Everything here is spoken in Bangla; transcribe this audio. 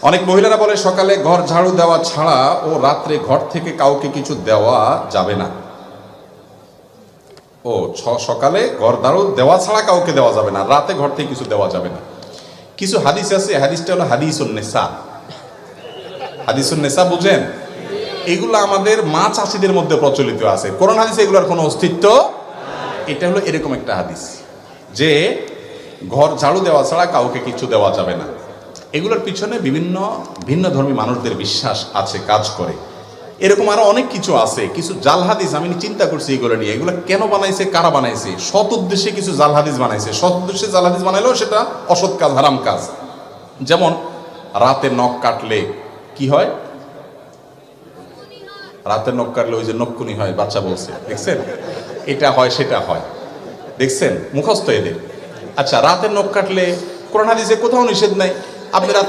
অনেক মহিলারা বলে সকালে ঘর ঝাড়ু দেওয়া ছাড়া ও রাত্রে ঘর থেকে কাউকে কিছু দেওয়া যাবে না। ও সকালে ঘর ঝাড়ু দেওয়া ছাড়া কাউকে দেওয়া যাবে না, রাতে ঘর থেকে কিছু দেওয়া যাবে না। কিছু হাদিস আছে, হাদিসটা হলো হাদিসুন নেসা। হাদিসুন নেসা বুঝেন? এগুলো আমাদের মা চাষিদের মধ্যে প্রচলিত আছে, কোরআন হাদিসে এগুলোর কোনো অস্তিত্ব। এটা হলো এরকম একটা হাদিস যে ঘর ঝাড়ু দেওয়া ছাড়া কাউকে কিছু দেওয়া যাবে না। এগুলোর পিছনে বিভিন্ন ভিন্ন ধর্মী মানুষদের বিশ্বাস আছে, কাজ করে। এরকম আরো অনেক কিছু আছে, কিছু জাল হাদিস আমি চিন্তা করছি এগুলো নিয়ে, এগুলো কেন বানাইছে, কারা বানাইছে। সৎ উদ্দেশ্যে কিছু জাল হাদিস বানাইছে, সৎ উদ্দেশ্যে জাল হাদিস বানাইলেও সেটা অসৎ কাজ, হারাম কাজ। যেমন রাতে নখ কাটলে কি হয়, রাতে নখ কাটলে ওই যে নখকুনি হয়, বাচ্চা বলছে, দেখছেন? এটা হয়, সেটা হয়, দেখছেন? মুখস্থ এদের। আচ্ছা, রাতে নখ কাটলে কোরআন হাদিসে কোথাও নিষেধ নাই, আপনি রাতে